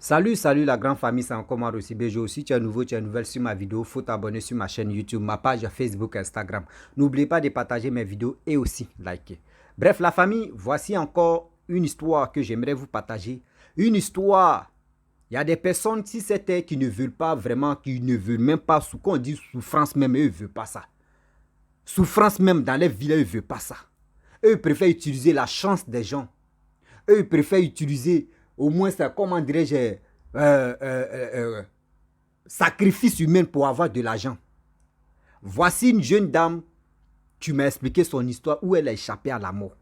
Salut la grande famille, c'est encore moi Rossi Bejo. Si tu es nouveau, tu es nouvelle sur ma vidéo, faut t'abonner sur ma chaîne YouTube, ma page Facebook, Instagram. N'oubliez pas de partager mes vidéos et aussi liker. Bref, la famille, voici encore une histoire que j'aimerais vous partager. Une histoire, il y a des personnes, si c'était qui ne veulent pas vraiment, qui ne veulent même pas, qu'on dit souffrance même, eux ne veulent pas ça. Souffrance même dans les villes, eux ne veulent pas ça. Eux préfèrent utiliser la chance des gens. Eux préfèrent utiliser au moins ça, comment dirais-je, sacrifice humain pour avoir de l'argent. Voici une jeune dame, tu m'as expliqué son histoire, où elle a échappé à la mort.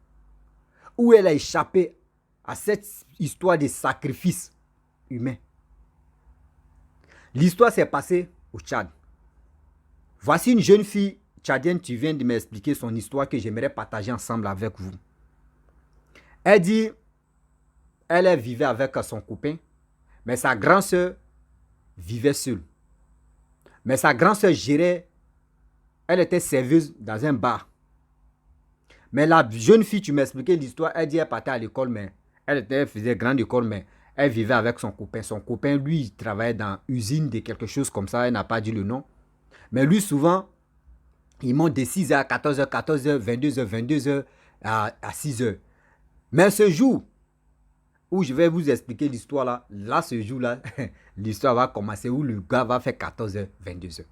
Où elle a échappé à cette histoire de sacrifice humain. L'histoire s'est passée au Tchad. Voici une jeune fille tchadienne, tu viens de m'expliquer son histoire que j'aimerais partager ensemble avec vous. Elle dit, elle vivait avec son copain, mais sa grande soeur vivait seule. Mais sa grande soeur gérait, elle était serveuse dans un bar. Mais la jeune fille, tu m'expliquais l'histoire, elle dit elle partait à l'école, mais elle faisait grande école, mais elle vivait avec son copain. Son copain, lui, il travaillait dans usine de quelque chose comme ça, elle n'a pas dit le nom. Mais lui, souvent, il monte de 6h à 14h, 14h, 22h, 22h à 6h. Mais ce jour où je vais vous expliquer l'histoire là, ce jour-là, l'histoire va commencer où le gars va faire 14h, 22h.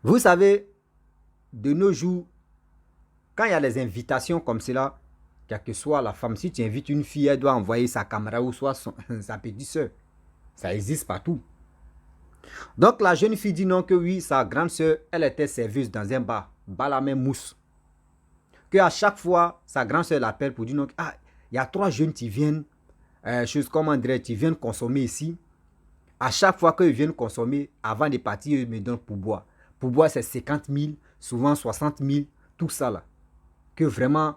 Vous savez, de nos jours, quand il y a les invitations comme cela, quelle que soit la femme, si tu invites une fille, elle doit envoyer sa caméra ou soit sa petite soeur. Ça existe partout. Donc la jeune fille dit non que oui, sa grande soeur, elle était serveuse dans un bar, la même mousse. Que à chaque fois, sa grande soeur l'appelle pour dire non, ah, il y a 3 jeunes qui viennent, comment dire, qui viennent consommer ici. À chaque fois qu'ils viennent consommer, avant de partir, ils me donnent pour boire. Pour boire, c'est 50 000, souvent 60 000, tout ça là. Que vraiment,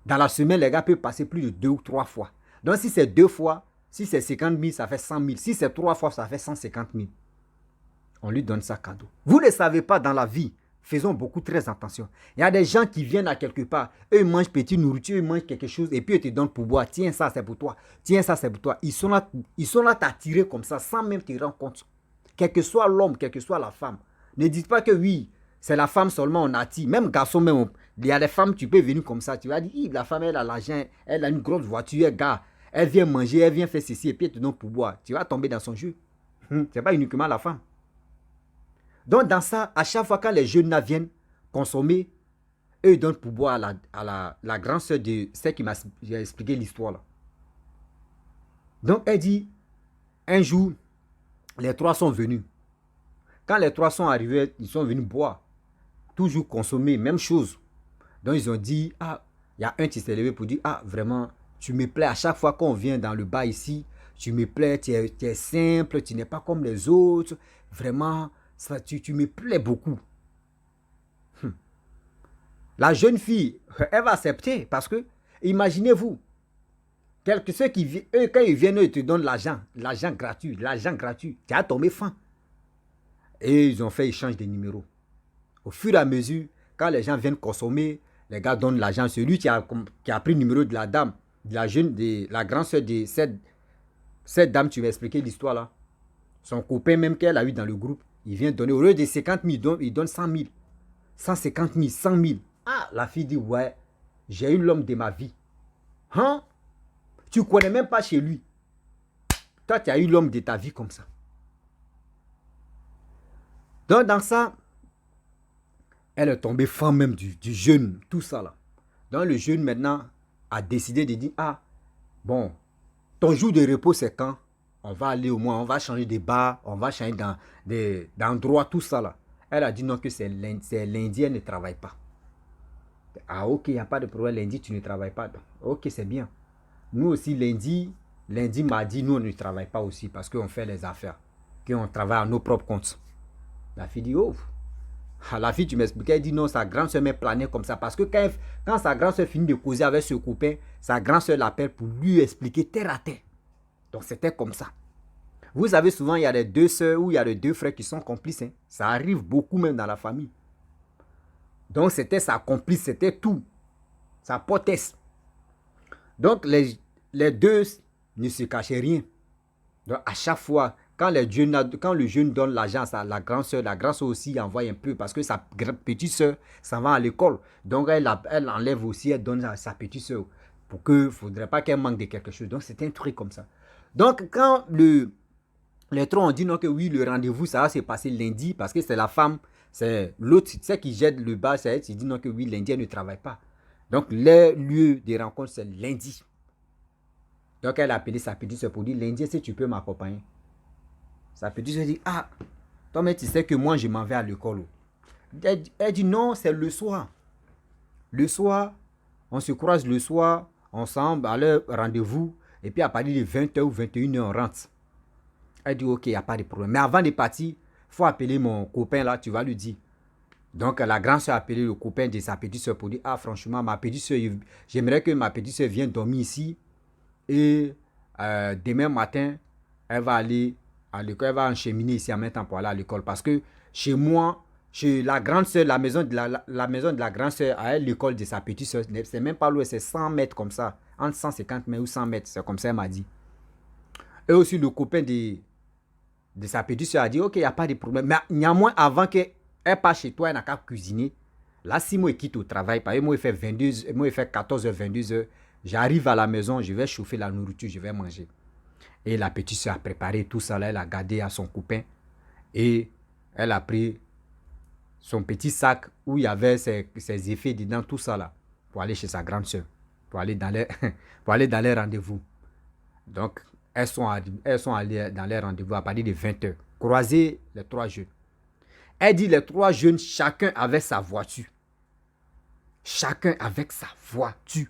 dans la semaine, les gars peuvent passer plus de 2 ou 3 fois. Donc, si c'est 2 fois, si c'est 50 000, ça fait 100 000. Si c'est 3 fois, ça fait 150 000. On lui donne ça cadeau. Vous ne le savez pas dans la vie. Faisons beaucoup très attention. Il y a des gens qui viennent à quelque part. Eux, ils mangent petite nourriture, ils mangent quelque chose et puis ils te donnent pour boire. Tiens, ça, c'est pour toi. Tiens, ça, c'est pour toi. Ils sont là t'attirer comme ça sans même te rendre compte. Quel que soit l'homme, quelle que soit la femme. Ne dites pas que oui, c'est la femme seulement on attire. Même garçon, même, il y a des femmes, tu peux venir comme ça. Tu vas dire, la femme, elle a l'argent, elle a une grosse voiture, elle vient manger, elle vient faire ceci et puis elle te donne pour boire. Tu vas tomber dans son jeu. Ce n'est pas uniquement la femme. Donc, dans ça, à chaque fois quand les jeunes viennent consommer, eux, ils donnent pour boire à la grande soeur de celle qui m'a expliqué l'histoire là. Donc, elle dit, un jour, les 3 sont venus. Quand les 3 sont arrivés, ils sont venus boire. Toujours consommer, même chose. Donc, ils ont dit, ah, il y a un qui s'est levé pour dire, ah, vraiment, tu me plais à chaque fois qu'on vient dans le bar ici, tu me plais, tu es simple, tu n'es pas comme les autres. Vraiment, ça, tu me plais beaucoup. La jeune fille, elle va accepter parce que, imaginez-vous, ceux qui eux, quand ils viennent, ils te donnent l'argent gratuit, tu as tombé fin. Et ils ont fait échange de numéros. Au fur et à mesure, quand les gens viennent consommer, les gars donnent l'argent. Celui qui a pris le numéro de la dame, de la jeune, de la grande soeur de cette dame, tu vas expliquer l'histoire là. Son copain même qu'elle a eu dans le groupe, il vient donner, au lieu de 50 000, il donne 100 000. 150 000, 100 000. Ah, la fille dit, ouais, j'ai eu l'homme de ma vie. Hein? Tu ne connais même pas chez lui. Toi, tu as eu l'homme de ta vie comme ça. Donc, dans ça, elle est tombée fan même du jeune, tout ça là. Donc, le jeune maintenant a décidé de dire, ah, bon, ton jour de repos, c'est quand? On va aller au moins, on va changer de bar, on va changer d'endroit, tout ça là. Elle a dit non, que c'est lundi, elle ne travaille pas. Ah, ok, il n'y a pas de problème, lundi, tu ne travailles pas. Ok, c'est bien. Nous aussi, lundi, mardi, nous, on ne travaille pas aussi parce qu'on fait les affaires. Qu'on travaille à nos propres comptes. La fille dit, oh. La fille, tu m'expliquais, elle dit non, sa grande soeur m'a plané comme ça. Parce que quand sa grande soeur finit de causer avec ce copain, sa grande soeur l'appelle pour lui expliquer terre à terre. Donc, c'était comme ça. Vous savez, souvent, il y a les 2 soeurs ou il y a les 2 frères qui sont complices. Hein. Ça arrive beaucoup même dans la famille. Donc, c'était sa complice, c'était tout. Sa potesse. Donc, les deux ne se cachait rien. Donc, à chaque fois, quand le jeune donne l'argent à la grande soeur aussi envoie un peu parce que sa petite soeur s'en va à l'école. Donc, elle enlève aussi, elle donne à sa petite soeur pour qu'il ne faudrait pas qu'elle manque de quelque chose. Donc, c'est un truc comme ça. Donc, quand les trois ont dit non, que oui, le rendez-vous, ça va se passer lundi parce que c'est la femme, c'est l'autre, c'est qui jette le bas, c'est elle qui dit non, que oui, lundi, elle ne travaille pas. Donc, le lieu de rencontre, c'est lundi. Donc, elle a appelé sa petite soeur pour dire lundi, si tu peux m'accompagner. Sa petite soeur dit, ah, toi, mais tu sais que moi, je m'en vais à l'école. Elle dit, non, c'est le soir. Le soir, on se croise le soir, ensemble, à leur rendez-vous. Et puis, à partir de 20h ou 21h, on rentre. Elle dit, ok, il n'y a pas de problème. Mais avant de partir, il faut appeler mon copain là, tu vas lui dire. Donc, la grande soeur a appelé le copain de sa petite soeur pour dire, ah, franchement, ma petite soeur, j'aimerais que ma petite soeur vienne dormir ici. Et demain matin, elle va aller à l'école, elle va encheminer ici en même temps pour aller à l'école. Parce que chez moi, chez la grande soeur, la maison de la grande soeur, à elle, l'école de sa petite soeur, c'est même pas loin, c'est 100 mètres comme ça. Entre 150 mètres ou 100 mètres, c'est comme ça, elle m'a dit. Et aussi, le copain de sa petite soeur a dit, ok, il n'y a pas de problème. Mais néanmoins, avant qu'elle parte chez toi, elle n'a qu'à cuisiner. Là, si moi, je quitte au travail, par exemple, moi, il fait 14h, 22h, j'arrive à la maison, je vais chauffer la nourriture, je vais manger. Et la petite soeur a préparé tout ça, là, elle a gardé à son copain. Et elle a pris son petit sac où il y avait ses effets dedans, tout ça, là, pour aller chez sa grande soeur, pour aller dans les rendez-vous. Donc, elles sont allées dans les rendez-vous à partir de 20h. Croiser les trois jeunes. Elle dit les trois jeunes, chacun avec sa voiture. Chacun avec sa voiture.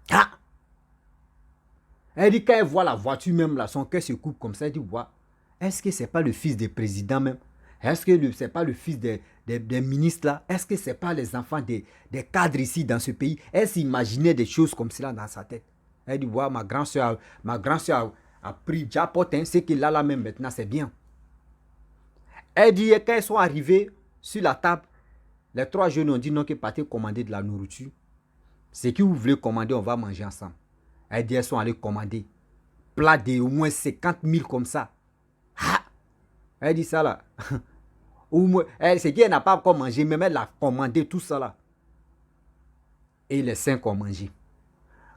Ah! Elle dit quand elle voit la voiture même là, son cœur se coupe comme ça. Elle dit, ouais, est-ce que c'est pas le fils des présidents même? Est-ce que c'est pas le fils des ministres là? Est-ce que c'est pas les enfants des cadres ici dans ce pays? Elle s'imaginait des choses comme cela dans sa tête. Elle dit, ouais, ma grande soeur a pris jackpot, hein, c'est qu'il a là même maintenant, c'est bien. Elle dit, quand ils sont arrivés sur la table, les trois jeunes ont dit non, que partez commander de la nourriture. Ce que vous voulez commander, on va manger ensemble. Elle dit, elles sont allées commander. Plat de au moins 50 000 comme ça. Ah! Elle dit ça là. C'est qu'elle n'a pas encore mangé, mais elle a commandé tout ça là. Et les 5 ont mangé.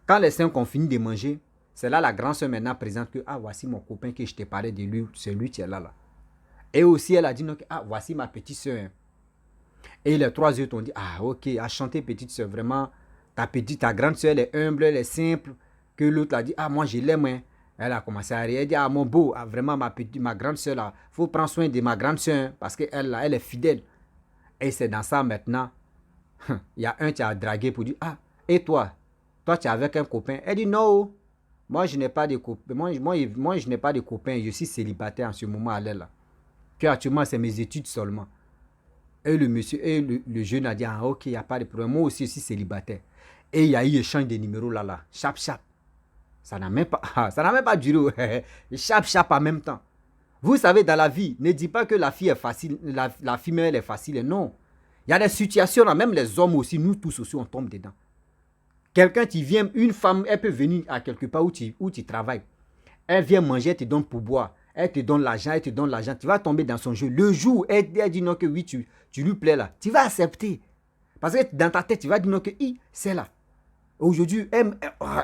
Quand les 5 ont fini de manger, c'est là la grande soeur maintenant présente que, ah, voici mon copain que je t'ai parlé de lui, c'est lui qui est là. Et aussi, elle a dit, non, ah, voici ma petite soeur. Et les trois autres ont dit, ah, ok, enchantée petite soeur, vraiment, ta grande soeur, elle est humble, elle est simple. Que l'autre a dit, ah, moi, je l'aime. Hein. Elle a commencé à rire. Elle dit, ah, mon beau, ah, vraiment, ma grande soeur, là, il faut prendre soin de ma grande soeur, hein, parce qu'elle, elle est fidèle. Et c'est dans ça, maintenant, il y a un qui a dragué pour dire, ah, et toi, tu es avec un copain. Elle dit, non, moi, je n'ai pas de copain. Moi, je n'ai pas de copain. Je suis célibataire en ce moment à l'aile, là. Que actuellement, c'est mes études seulement. Et le monsieur, et le jeune a dit, ah, ok, il n'y a pas de problème. Moi aussi, je suis célibataire. Et il y a eu échange de numéros là. Chap. Ça n'a même pas duré. Chap en même temps. Vous savez, dans la vie, ne dis pas que la fille est facile, la femelle est facile. Non. Il y a des situations là, même les hommes aussi, nous tous aussi, on tombe dedans. Quelqu'un qui vient, une femme, elle peut venir à quelque part où tu travailles. Elle vient manger, elle te donne pour boire. Elle te donne l'argent, tu vas tomber dans son jeu. Le jour, elle dit non que oui, tu lui plais là, tu vas accepter. Parce que dans ta tête, tu vas dire non que c'est là. Aujourd'hui,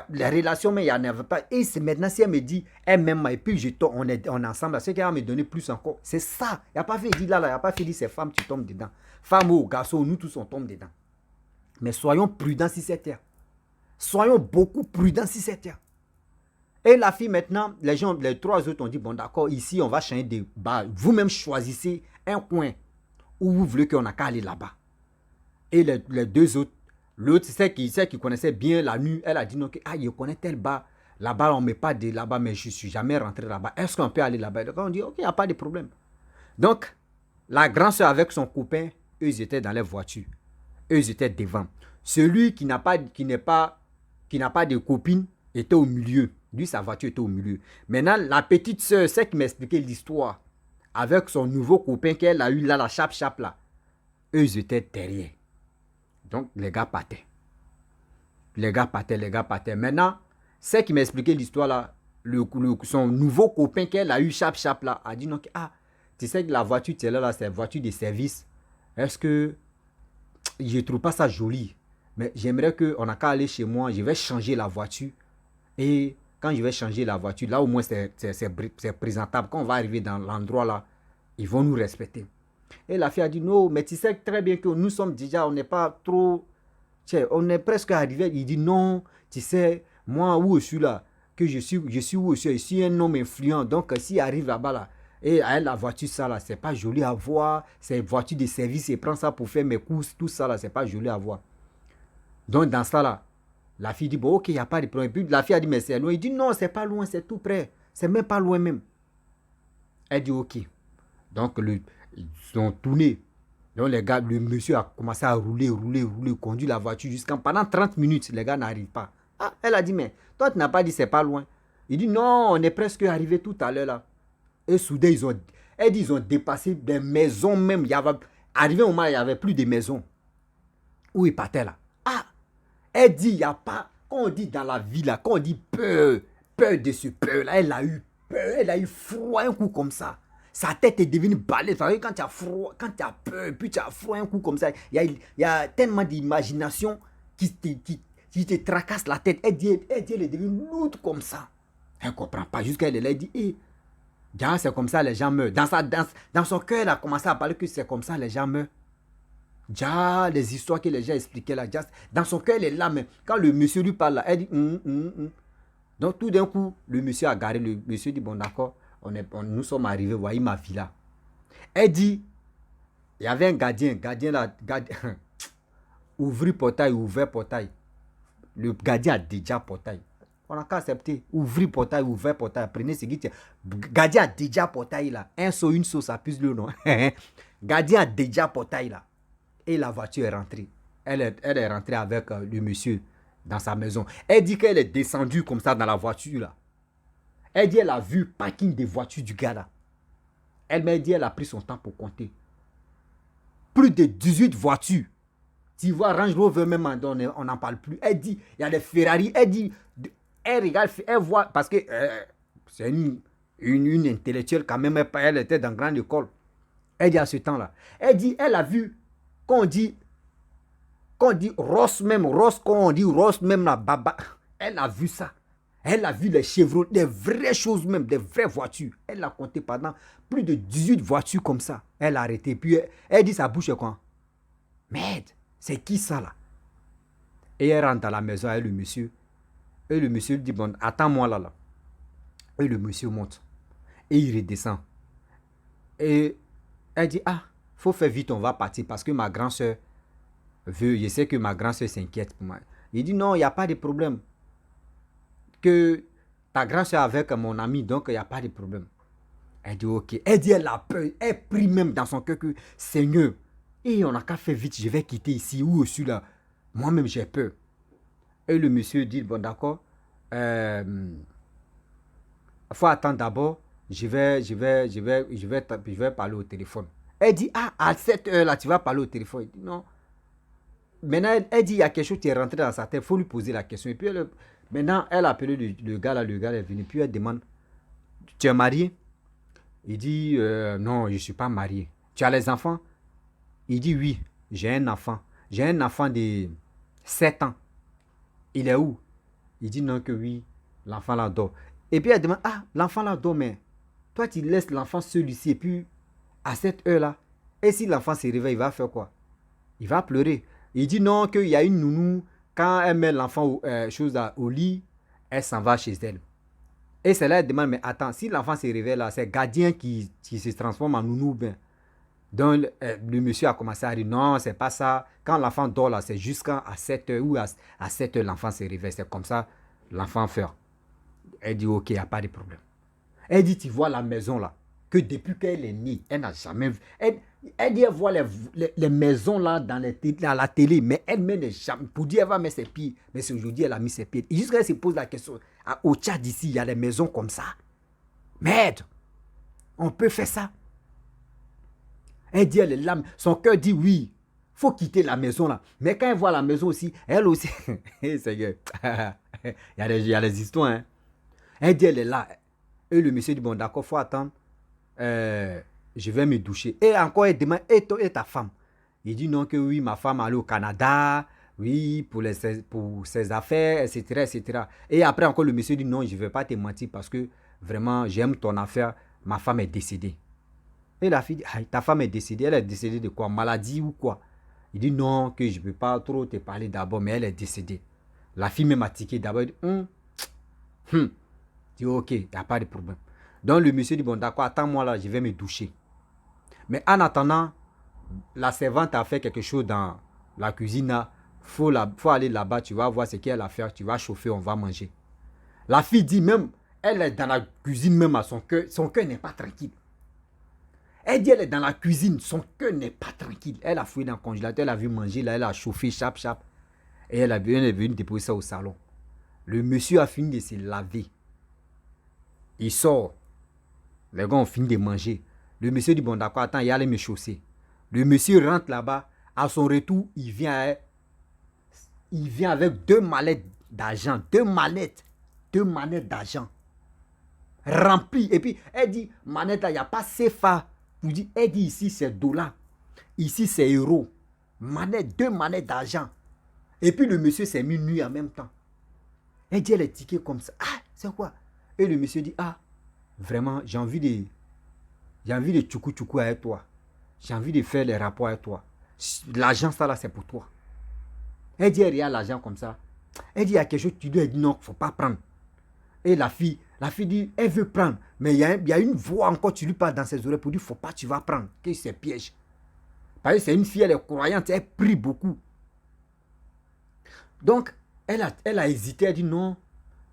les relations, mais il n'y en avait pas. Et c'est maintenant, si elle me dit, elle m'aime, et puis on est ensemble, c'est qu'elle va me donner plus encore. C'est ça. Il n'y a pas fait dire là, il n'y a pas fait dire c'est femme, tu tombes dedans. Femme ou garçon, nous tous, on tombe dedans. Mais soyons prudents si c'est terre. Soyons beaucoup prudents si c'est terre. Et la fille maintenant, les trois autres ont dit, bon d'accord, ici on va changer de bas. Vous-même choisissez un coin où vous voulez qu'on a qu'à aller là-bas. Et les deux autres, l'autre, celle qui connaissait bien la nuit, elle a dit non, que, ah, je connais tel bar. Là-bas, on ne met pas de là-bas, mais je ne suis jamais rentré là-bas. Est-ce qu'on peut aller là-bas? Donc on dit, ok, il n'y a pas de problème. Donc, la grande soeur avec son copain, eux, ils étaient dans les voitures. Eux, ils étaient devant. Celui qui n'a pas de copine était au milieu. Lui, sa voiture était au milieu. Maintenant, la petite soeur, celle qui m'expliquait l'histoire, avec son nouveau copain qu'elle a eu là, la chap là, eux, ils étaient derrière. Donc, les gars partaient. Maintenant, C'est qui m'a expliqué l'histoire là. Son nouveau copain qu'elle a eu, chap là, a dit non, ah, tu sais que la voiture, tu es là, c'est la voiture de service. Est-ce que je ne trouve pas ça joli? Mais j'aimerais qu'on n'a qu'à aller chez moi, je vais changer la voiture. Et quand je vais changer la voiture, là au moins c'est présentable. Quand on va arriver dans l'endroit là, ils vont nous respecter. Et la fille a dit non, mais tu sais très bien que nous sommes déjà, on n'est pas trop, on est presque arrivé. Il dit non, tu sais, moi où je suis là, que je suis où je suis un homme influent. Donc s'il arrive là-bas là, et elle, la voiture, ça là, c'est pas joli à voir. C'est une voiture de service, et prend ça pour faire mes courses, tout ça là, c'est pas joli à voir. Donc dans ça là, la fille dit bon ok, il n'y a pas de problème. Puis la fille a dit mais c'est loin. Il dit non, c'est pas loin, c'est tout près. C'est même pas loin même. Elle dit ok. Donc ils ont tourné. Donc les gars, le monsieur a commencé à rouler, conduire la voiture jusqu'à pendant 30 minutes, les gars n'arrivent pas. Ah, elle a dit mais toi tu n'as pas dit c'est pas loin. Il dit non, on est presque arrivé tout à l'heure là. Et soudain ils ont dépassé des maisons même. Il y avait arrivé au moment où il n'y avait plus de maisons où ils partaient là. Ah, elle dit il n'y a pas, quand on dit dans la vie là, quand on dit peur de ce peur là, elle a eu peur, elle a eu froid un coup comme ça. Sa tête est devenue balèze. Quand tu as froid, quand tu as peur, puis tu as froid un coup comme ça, il y a tellement d'imagination qui te tracasse la tête. Elle dit elle est devenue lourde comme ça. Elle ne comprend pas. Jusqu'à elle dit, hey, c'est comme ça les gens meurent. Dans son cœur, elle a commencé à parler que c'est comme ça les gens meurent. Déjà, les histoires que les gens expliquaient là, dans son cœur, elle est là, mais quand le monsieur lui parle là, elle dit, Donc tout d'un coup, le monsieur a garé, le monsieur dit, bon d'accord, nous sommes arrivés, voyez ma villa. Elle dit, il y avait un gardien là, ouvrir portail, ouvert portail. Le gardien a déjà portail. On n'a qu'à accepter. Ouvrir portail, ouvert portail. Prenez ce qui tient. Gardien a déjà portail là. Un saut, une sauce, ça pisse le nom. Gardien a déjà portail là. Et la voiture est rentrée. Elle est rentrée avec le monsieur dans sa maison. Elle dit qu'elle est descendue comme ça dans la voiture là. Elle dit qu'elle a vu le parking des voitures du gars là. Elle m'a dit qu'elle a pris son temps pour compter. Plus de 18 voitures. Tu vois Range Rover même, on n'en parle plus. Elle dit, il y a des Ferrari. Elle dit, elle regarde, elle voit, parce que c'est une intellectuelle quand même, elle était dans grande école. Elle dit à ce temps-là. Elle dit, elle a vu, quand on dit Ross même, la baba, elle a vu ça. Elle a vu les Chevrolet, des vraies choses même, des vraies voitures. Elle a compté pendant plus de 18 voitures comme ça. Elle a arrêté. Puis elle dit sa bouche est quoi? Merde, c'est qui ça là? Et elle rentre dans la maison avec le monsieur. Et le monsieur lui dit, bon, attends-moi là. Et le monsieur monte. Et il redescend. Et elle dit, ah, faut faire vite, on va partir parce que ma grand-soeur veut, je sais que ma grand-soeur s'inquiète pour moi. Il dit, non, il n'y a pas de problème. Que ta grand-soeur avec mon ami, donc il n'y a pas de problème. Elle dit, ok. Elle dit, elle a peur. Elle prie même dans son cœur que, Seigneur, et on n'a qu'à faire vite, je vais quitter ici, où je suis là. Moi-même, j'ai peur. Et le monsieur dit, bon d'accord, faut attendre d'abord, je vais parler au téléphone. Elle dit, ah, à cette heure-là, tu vas parler au téléphone. Il dit, non. Maintenant, elle dit, il y a quelque chose qui est rentré dans sa tête, il faut lui poser la question. Et puis, maintenant, elle a appelé le gars là, le gars est venu, puis elle demande, tu es marié? Il dit, non, je ne suis pas marié. Tu as les enfants? Il dit, oui, j'ai un enfant. J'ai un enfant de 7 ans. Il est où? Il dit non que oui, l'enfant là dort. Et puis elle demande, ah, l'enfant là dort, mais toi tu laisses l'enfant seul ici et puis à cette heure-là, et si l'enfant se réveille, il va faire quoi? Il va pleurer. Il dit non, qu'il y a une nounou, quand elle met l'enfant au lit, elle s'en va chez elle. Et c'est là elle demande, mais attends, si l'enfant se réveille là, c'est gardien qui se transforme en nounou bien. Donc, le monsieur a commencé à dire, non, c'est pas ça. Quand l'enfant dort là, c'est jusqu'à 7 heures ou à 7 heures, l'enfant se réveille. C'est comme ça, l'enfant fait. Elle dit, ok, il n'y a pas de problème. Elle dit, tu vois la maison là, que depuis qu'elle est née, elle n'a jamais vu. Elle dit, elle voit les maisons là dans la télé, mais elle-même n'est jamais. Pour dire, elle va mettre ses pieds. Mais c'est aujourd'hui, elle a mis ses pieds. Et jusqu'à elle se pose la question, au Tchad ici, il y a des maisons comme ça. Merde, on peut faire ça. Elle dit, elle est là. Son cœur dit oui. faut quitter la maison là. Mais quand elle voit la maison aussi, elle aussi, c'est que, il y a des histoires. Hein. Elle dit, elle est là. Et le monsieur dit, bon, d'accord, faut attendre. Je vais me doucher. Et encore, elle demande, et ta femme? Il dit non, que oui, ma femme allait au Canada, oui, pour ses affaires, etc., etc. Et après, encore, le monsieur dit non, je ne vais pas te mentir parce que vraiment, j'aime ton affaire, ma femme est décédée. Et la fille dit, ah, ta femme est décédée, elle est décédée de quoi? Maladie ou quoi? Il dit non, que je ne peux pas trop te parler d'abord, mais elle est décédée. La fille m'a tiqué d'abord, il dit, dit ok, il n'y a pas de problème. Donc le monsieur dit, bon d'accord, attends-moi là, je vais me doucher. Mais en attendant, la servante a fait quelque chose dans la cuisine là. Faut aller là-bas, tu vas voir ce qu'elle a fait, tu vas chauffer, on va manger. La fille dit même, elle est dans la cuisine même à son cœur n'est pas tranquille. Elle dit, elle est dans la cuisine, son cœur n'est pas tranquille. Elle a fouillé dans le congélateur, elle a vu manger là, elle a chauffé, chap. Et elle est venue déposer ça au salon. Le monsieur a fini de se laver. Il sort. Les gars ont fini de manger. Le monsieur dit, bon d'accord, attends, il allait me chausser. Le monsieur rentre là-bas. À son retour, il vient avec 2 mallettes d'argent. 2 manettes d'argent. Remplies. Et puis, elle dit, manette là, il n'y a pas CFA. Elle dit, ici, c'est dollars. Ici, c'est euros. 2 manettes d'argent. Et puis, le monsieur s'est mis nu en même temps. Elle dit, elle est tiquée comme ça. Ah, c'est quoi? Et le monsieur dit, ah, vraiment, j'ai envie de tchoukou avec toi. J'ai envie de faire les rapports avec toi. L'argent, ça là, c'est pour toi. Elle dit, elle regarde l'argent comme ça. Elle dit, il y a quelque chose, tu dois dire non, il ne faut pas prendre. Et la fille dit, elle veut prendre. Mais il y a une voix encore, tu lui parles dans ses oreilles pour dire, il ne faut pas, tu vas prendre. Que c'est piège. Parce que c'est une fille, elle est croyante, elle prie beaucoup. Donc, elle a hésité, elle dit non,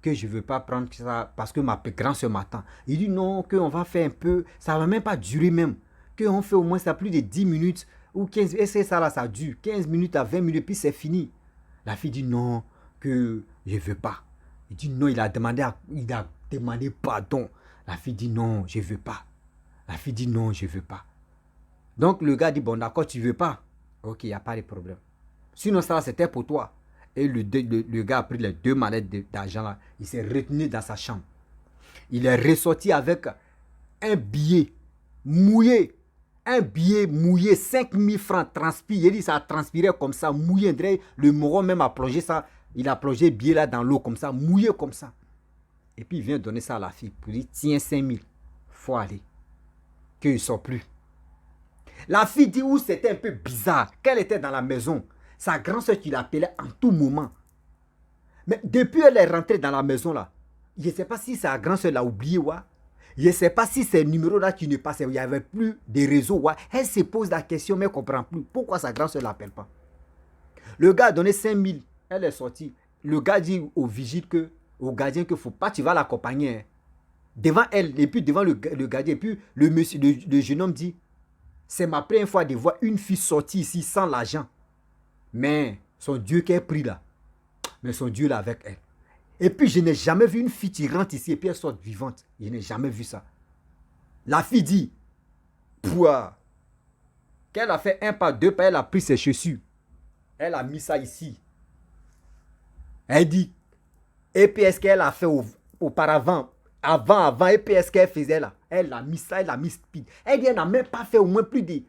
que je ne veux pas prendre ça parce que ma grand-soeur m'attend. Il dit non, qu'on va faire un peu, ça ne va même pas durer même. Qu'on fait au moins ça plus de 10 minutes ou 15 minutes. Et c'est ça là, ça dure 15 minutes à 20 minutes, puis c'est fini. La fille dit non, que je ne veux pas. Il dit non, il a demandé pardon. La fille dit non, je ne veux pas. La fille dit non, je ne veux pas. Donc le gars dit bon d'accord, tu ne veux pas. Ok, il n'y a pas de problème. Sinon ça c'était pour toi. Et le gars a pris les 2 mallettes d'argent là. Il s'est retenu dans sa chambre. Il est ressorti avec un billet mouillé. Un billet mouillé, 5000 francs transpiré. Il dit ça a transpiré comme ça, mouillé. Le moron même a plongé ça. Il a plongé le billet là dans l'eau comme ça, mouillé comme ça. Et puis il vient donner ça à la fille. Pour dire tiens 5000. Faut aller. Qu'il ne sort plus. La fille dit où c'était un peu bizarre. Qu'elle était dans la maison. Sa grand-soeur qui l'appelait en tout moment. Mais depuis elle est rentrée dans la maison là, je ne sais pas si sa grand-soeur l'a oublié. Ouais. Je ne sais pas si ces numéros-là qui ne passaient, il n'y avait plus de réseau. Ouais. Elle se pose la question mais elle ne comprend plus. Pourquoi sa grand-soeur ne l'appelle pas? Le gars a donné 5000. Elle est sortie. Le gars dit au vigile au gardien qu'il ne faut pas, tu vas l'accompagner. Hein. Devant elle, et puis devant le gardien. Et puis le jeune homme dit, c'est ma première fois de voir une fille sortir ici sans l'argent. Mais son Dieu qu'elle prie là. Mais son Dieu là avec elle. Et puis je n'ai jamais vu une fille qui rentre ici et puis elle sort vivante. Je n'ai jamais vu ça. La fille dit, pouah, qu'elle a fait 1 pas, 2 pas, elle a pris ses chaussures. Elle a mis ça ici. Elle dit, et puis est-ce qu'elle a fait auparavant, avant, et puis est-ce qu'elle faisait là? Elle a mis ça, elle a mis speed. Elle dit, elle n'a même pas fait au moins plus de...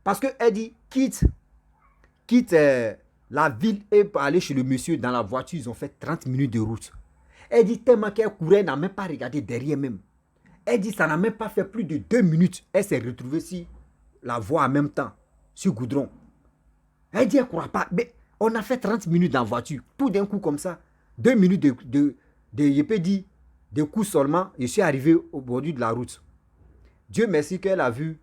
Parce qu'elle dit, quitte la ville et aller chez le monsieur dans la voiture, ils ont fait 30 minutes de route. Elle dit tellement qu'elle courait, elle n'a même pas regardé derrière même. Elle dit ça n'a même pas fait plus de 2 minutes. Elle s'est retrouvée sur la voie en même temps, sur goudron. Elle dit elle ne croit pas. Mais on a fait 30 minutes dans la voiture, tout d'un coup comme ça. 2 minutes je peux dire, de coups seulement, je suis arrivé au bord de la route. Dieu merci qu'elle a vu,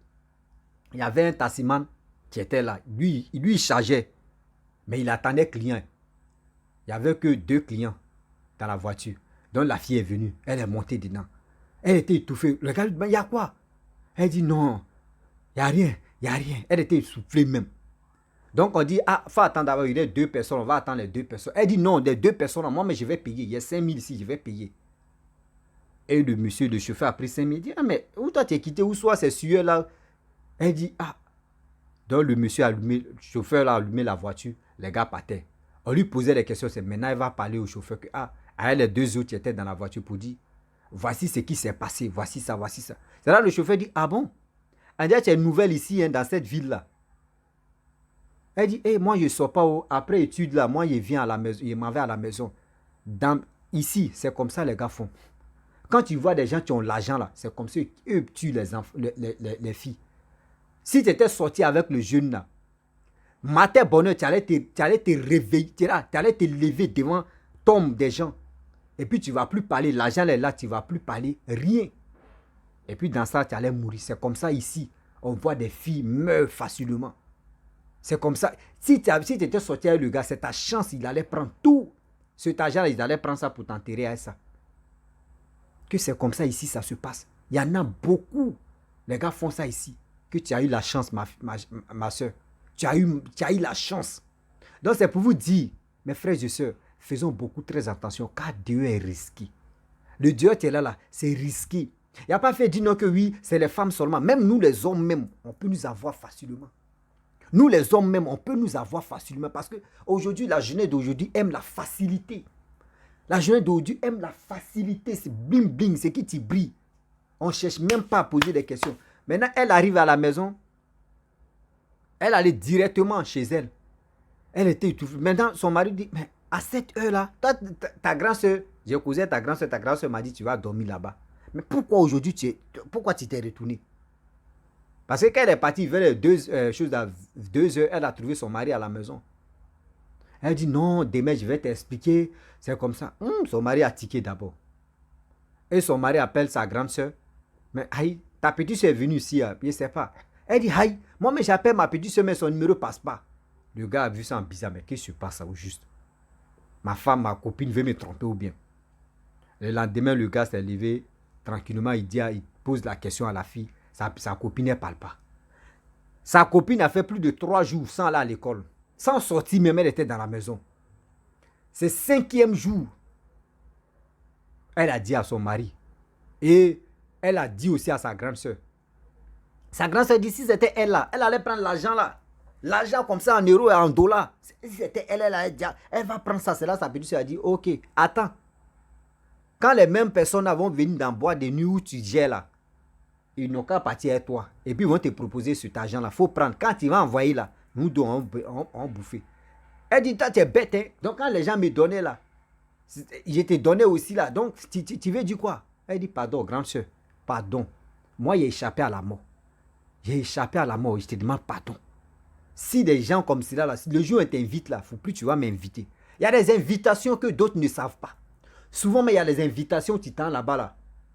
il y avait un taximan qui était là. Lui, il chargeait. Mais il attendait client. Il n'y avait que 2 clients dans la voiture. Donc la fille est venue. Elle est montée dedans. Elle était étouffée. Le gars lui dit, il y a quoi? Elle dit non. Il n'y a rien. Il n'y a rien. Elle était essoufflée même. Donc on dit, ah, il faut attendre d'abord. Il y a 2 personnes. On va attendre les 2 personnes. Elle dit non, les 2 personnes. Moi, mais je vais payer. Il y a 5000 ici. Je vais payer. Et le monsieur, le chauffeur a pris 5000. Il dit, ah, mais où toi tu es quitté? Où soit ces sueurs là? Elle dit, ah, Donc le monsieur allumé, le chauffeur a allumé la voiture, les gars partaient. On lui posait des questions, c'est maintenant il va parler au chauffeur que avec les deux autres qui étaient dans la voiture pour dire voici ce qui s'est passé, voici ça, voici ça. C'est là le chauffeur dit ah bon? Elle dit tu es nouvelle ici dans cette ville-là. Elle dit hey, moi je ne sors pas après études là, moi je viens à la maison, je m'en vais à la maison. Ici, c'est comme ça les gars font. Quand tu vois des gens qui ont l'argent là, c'est comme ça qu'eux tuent les filles. Si tu étais sorti avec le jeune là, matin bonheur, tu allais te réveiller, tu allais te lever devant tombe des gens. Et puis tu ne vas plus parler, l'argent est là, tu ne vas plus parler, rien. Et puis dans ça, tu allais mourir. C'est comme ça ici. On voit des filles meurent facilement. C'est comme ça. Si tu étais sorti avec le gars, c'est ta chance, il allait prendre tout. Cet argent-là, ils allaient prendre ça pour t'enterrer à ça. Que c'est comme ça ici, ça se passe. Il y en a beaucoup. Les gars font ça ici. Que tu as eu la chance, ma soeur. Tu as eu la chance. Donc c'est pour vous dire, mes frères et sœurs, faisons beaucoup très attention, car Dieu est risqué. Le Dieu qui est là, c'est risqué. Il n'y a pas fait dire non que oui, c'est les femmes seulement. Même nous les hommes même, on peut nous avoir facilement. Nous les hommes même, on peut nous avoir facilement. Parce qu'aujourd'hui, la jeunesse d'aujourd'hui aime la facilité. La jeunesse d'aujourd'hui aime la facilité. C'est bling bling, c'est qui t'y brille. On ne cherche même pas à poser des questions. Maintenant, elle arrive à la maison. Elle allait directement chez elle. Elle était étouffée. Maintenant, son mari dit, mais à cette heure-là, ta grand-soeur, j'ai causé ta grand-soeur m'a dit, tu vas dormir là-bas. Mais pourquoi aujourd'hui, pourquoi tu t'es retourné? Parce que quand elle est partie vers les 2 heures, elle a trouvé son mari à la maison. Elle dit, non, demain, je vais t'expliquer. C'est comme ça. Son mari a tiqué d'abord. Et son mari appelle sa grande-soeur. Mais aïe, ta petite soeur est venue ici, je ne sais pas. Elle dit, aïe, moi, mais j'appelle ma petite soeur, mais son numéro ne passe pas. Le gars a vu ça en bizarre, mais qu'est-ce qui se passe au juste? Ma femme, ma copine veut me tromper ou bien? Le lendemain, le gars s'est levé tranquillement, il pose la question à la fille. Sa copine ne parle pas. Sa copine a fait plus de 3 jours sans aller à l'école. Sans sortir, même elle était dans la maison. C'est 5e jour. Elle a dit à son mari. Et elle a dit aussi à sa grande soeur. Sa grande soeur dit, si c'était elle là, elle allait prendre l'argent là. L'argent comme ça en euros et en dollars. Si c'était elle, elle va prendre ça. C'est là sa petite soeur a dit, ok, attends. Quand les mêmes personnes vont venir dans le bois de nuit où tu gères là, ils n'ont qu'à partir avec toi. Et puis ils vont te proposer cet argent-là. Il faut prendre. Quand tu vas envoyer là, nous deux, on bouffer. Elle dit, toi tu es bête. Hein? Donc quand les gens me donnaient là, je te donnais aussi là. Donc tu veux dire quoi? Elle dit, pardon, grande soeur, pardon. Moi, j'ai échappé à la mort. J'ai échappé à la mort. Je te demande pardon. Si des gens comme cela, là, si le jour où on t'invite là, il ne faut plus tu vas m'inviter. Il y a des invitations que d'autres ne savent pas. Souvent, mais il y a des invitations, tu t'en là-bas là.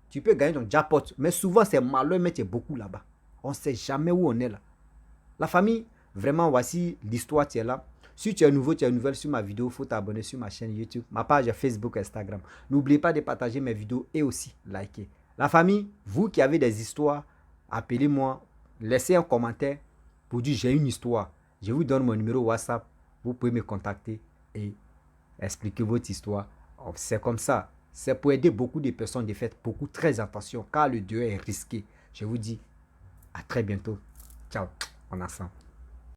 Tu peux gagner ton jackpot. Mais souvent, c'est malheur, mais tu es beaucoup là-bas. On ne sait jamais où on est là. La famille, vraiment, voici l'histoire, tu es là. Si tu es nouveau, tu es nouvelle sur ma vidéo, il faut t'abonner sur ma chaîne YouTube, ma page Facebook, Instagram. N'oubliez pas de partager mes vidéos et aussi liker. La famille, vous qui avez des histoires, appelez-moi, laissez un commentaire pour dire j'ai une histoire. Je vous donne mon numéro WhatsApp. Vous pouvez me contacter et expliquer votre histoire. C'est comme ça. C'est pour aider beaucoup de personnes de faire beaucoup très attention car le Dieu est risqué. Je vous dis à très bientôt. Ciao. On ensemble.